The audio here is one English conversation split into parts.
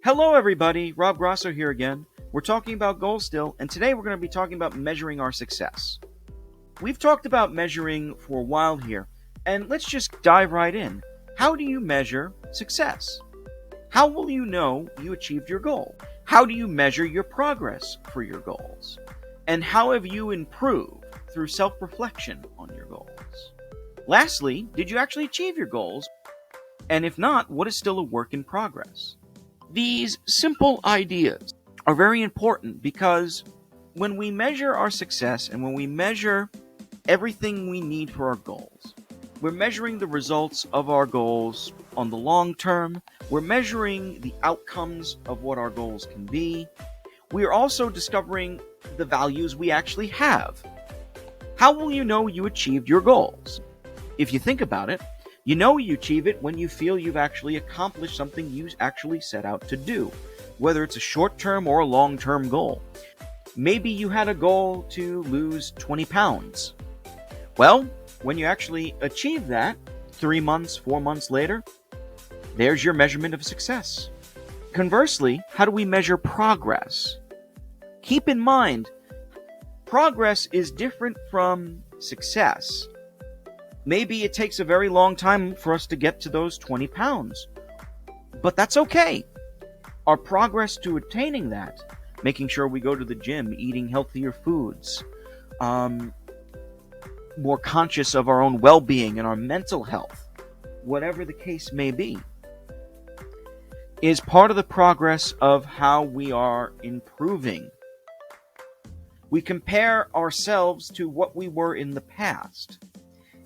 Hello, everybody. Rob Grosso here again. We're talking about goals still, and today we're going to be talking about measuring our success. We've talked about measuring for a while here, and let's just dive right in. How do you measure success? How will you know you achieved your goal? How do you measure your progress for your goals? And how have you improved through self reflection on your goals? Lastly, did you actually achieve your goals? And if not, what is still a work in progress? These simple ideas are very important because when we measure our success and when we measure everything we need for our goals, we're measuring the results of our goals on the long term. We're measuring the outcomes of what our goals can be. We are also discovering the values we actually have. How will you know you achieved your goals? If you think about it, you know you achieve it when you feel you've actually accomplished something you actually set out to do, whether it's a short-term or a long-term goal. Maybe you had a goal to lose 20 pounds. Well, when you actually achieve that, 3 months, 4 months later, there's your measurement of success. Conversely, how do we measure progress? Keep in mind, progress is different from success. Maybe it takes a very long time for us to get to those 20 pounds. But that's okay. Our progress to attaining that, making sure we go to the gym, eating healthier foods, more conscious of our own well-being and our mental health, whatever the case may be, is part of the progress of how we are improving. We compare ourselves to what we were in the past.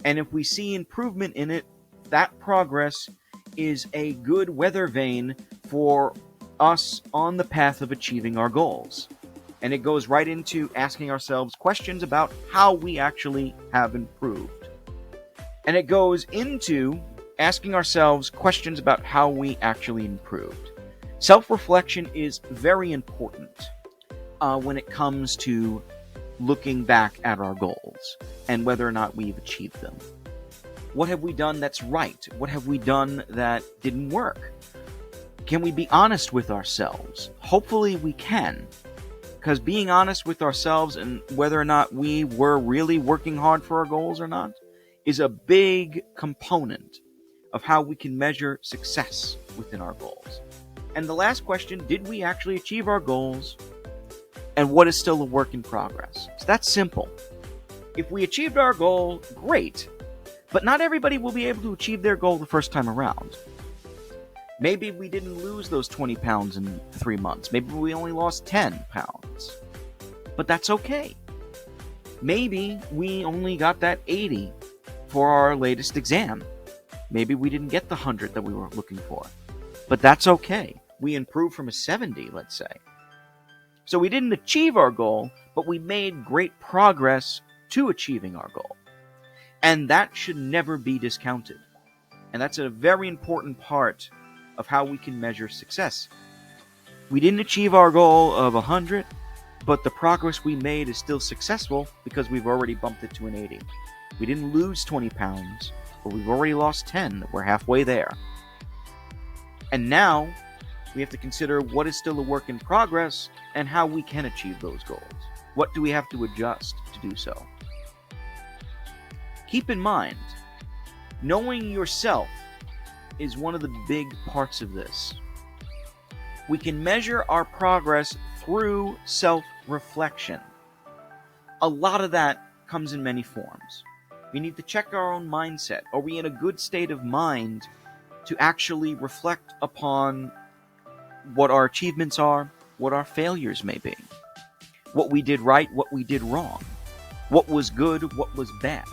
And if we see improvement in it, that progress is a good weather vane for us on the path of achieving our goals. And it goes right into asking ourselves questions about how we actually have improved. And it goes into asking ourselves questions about how we actually improved. Self-reflection is very important when it comes to looking back at our goals and whether or not we've achieved them. What have we done that's right? What have we done that didn't work? Can we be honest with ourselves? Hopefully we can, because being honest with ourselves and whether or not we were really working hard for our goals or not is a big component of how we can measure success within our goals. And the last question, did we actually achieve our goals? And what is still a work in progress? So that's simple. If we achieved our goal, great. But not everybody will be able to achieve their goal the first time around. Maybe we didn't lose those 20 pounds in 3 months. Maybe we only lost 10 pounds. But that's okay. Maybe we only got that 80 for our latest exam. Maybe we didn't get the 100 that we were looking for. But that's okay. We improved from a 70, let's say. So we didn't achieve our goal, but we made great progress to achieving our goal. And that should never be discounted. And that's a very important part of how we can measure success. We didn't achieve our goal of 100, but the progress we made is still successful because we've already bumped it to an 80. We didn't lose 20 pounds, but we've already lost 10. We're halfway there. And now we have to consider what is still a work in progress and how we can achieve those goals. What do we have to adjust to do so? Keep in mind, knowing yourself is one of the big parts of this. We can measure our progress through self-reflection. A lot of that comes in many forms. We need to check our own mindset. Are we in a good state of mind to actually reflect upon what our achievements are, what our failures may be, what we did right, what we did wrong, what was good, what was bad?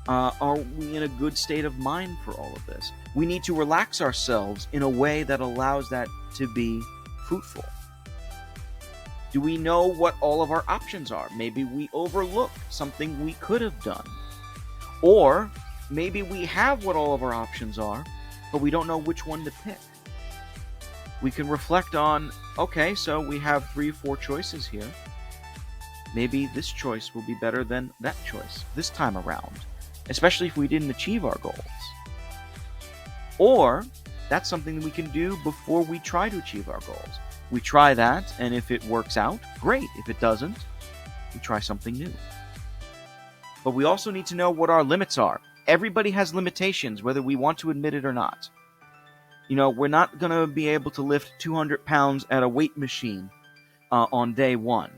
Are we in a good state of mind for all of this? We need to relax ourselves in a way that allows that to be fruitful. Do we know what all of our options are? Maybe we overlook something we could have done. Or maybe we have what all of our options are, but we don't know which one to pick. We can reflect on, okay, so we have 3 or 4 choices here. Maybe this choice will be better than that choice this time around, especially if we didn't achieve our goals. Or That's something that we can do before we try to achieve our goals. We try that, and if it works out, great. If it doesn't, we try something new. But we also need to know what our limits are. Everybody has limitations, whether we want to admit it or not. We're not going to be able to lift 200 pounds at a weight machine on day one.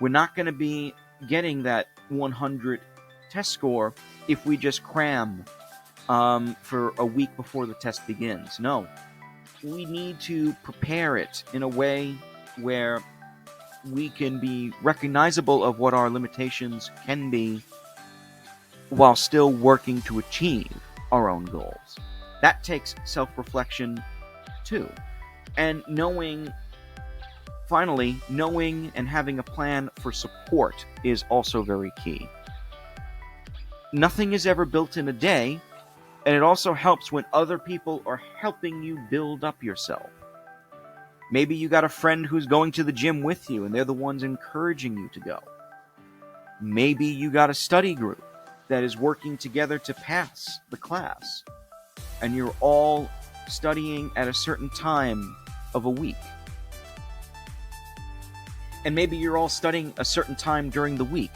We're not going to be getting that 100 test score if we just cram for a week before the test begins. No. We need to prepare it in a way where we can be recognizable of what our limitations can be while still working to achieve our own goals. That takes self-reflection too. And finally, knowing and having a plan for support is also very key. Nothing is ever built in a day, and it also helps when other people are helping you build up yourself. Maybe you got a friend who's going to the gym with you, and they're the ones encouraging you to go. Maybe you got a study group that is working together to pass the class, and you're all studying at a certain time of a week. And maybe you're all studying a certain time during the week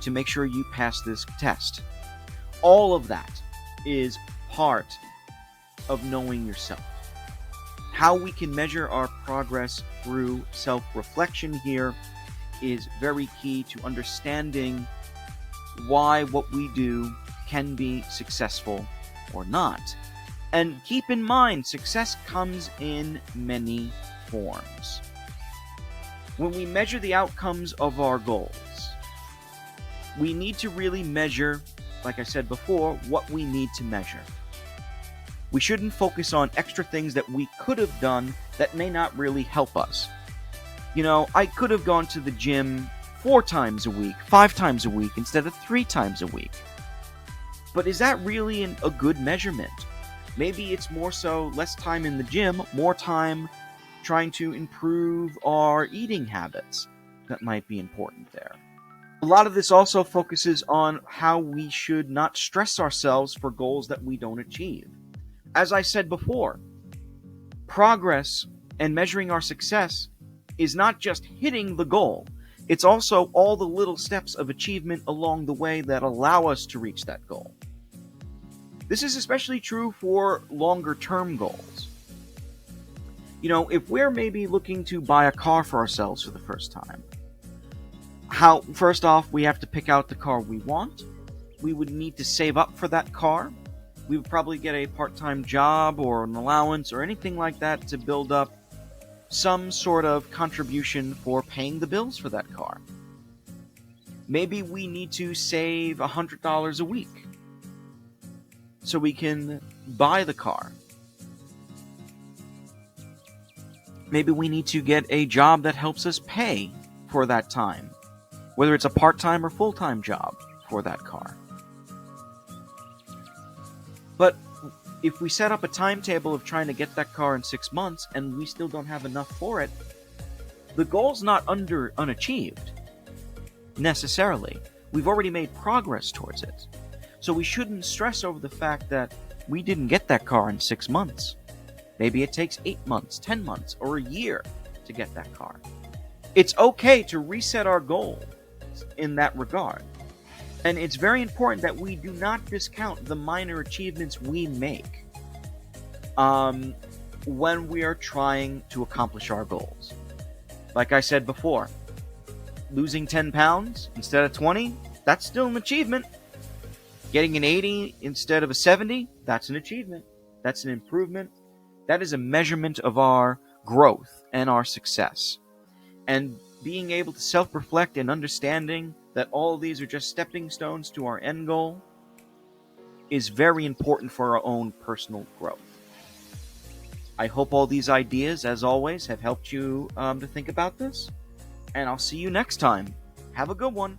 to make sure you pass this test. All of that is part of knowing yourself. How we can measure our progress through self-reflection here is very key to understanding why what we do can be successful or not. And keep in mind, success comes in many forms. When we measure the outcomes of our goals, we need to really measure, like I said before, what we need to measure. We shouldn't focus on extra things that we could have done that may not really help us. I could have gone to the gym 4 times a week, 5 times a week, instead of 3 times a week. But is that really a good measurement? Maybe it's more so less time in the gym, more time trying to improve our eating habits. That might be important there. A lot of this also focuses on how we should not stress ourselves for goals that we don't achieve. As I said before, progress and measuring our success is not just hitting the goal. It's also all the little steps of achievement along the way that allow us to reach that goal. This is especially true for longer-term goals. If we're maybe looking to buy a car for ourselves for the first time, first off, we have to pick out the car we want. We would need to save up for that car. We would probably get a part-time job or an allowance or anything like that to build up some sort of contribution for paying the bills for that car. Maybe we need to save $100 a week so we can buy the car. Maybe we need to get a job that helps us pay for that time, whether it's a part-time or full-time job for that car. But if we set up a timetable of trying to get that car in 6 months and we still don't have enough for it, the goal's not unachieved, necessarily. We've already made progress towards it. So we shouldn't stress over the fact that we didn't get that car in 6 months. Maybe it takes 8 months, 10 months, or a year to get that car. It's okay to reset our goals in that regard. And it's very important that we do not discount the minor achievements we make when we are trying to accomplish our goals. Like I said before, losing 10 pounds instead of 20, that's still an achievement. Getting an 80 instead of a 70, that's an achievement. That's an improvement. That is a measurement of our growth and our success. And being able to self-reflect and understanding that all of these are just stepping stones to our end goal is very important for our own personal growth. I hope all these ideas, as always, have helped you to think about this. And I'll see you next time. Have a good one.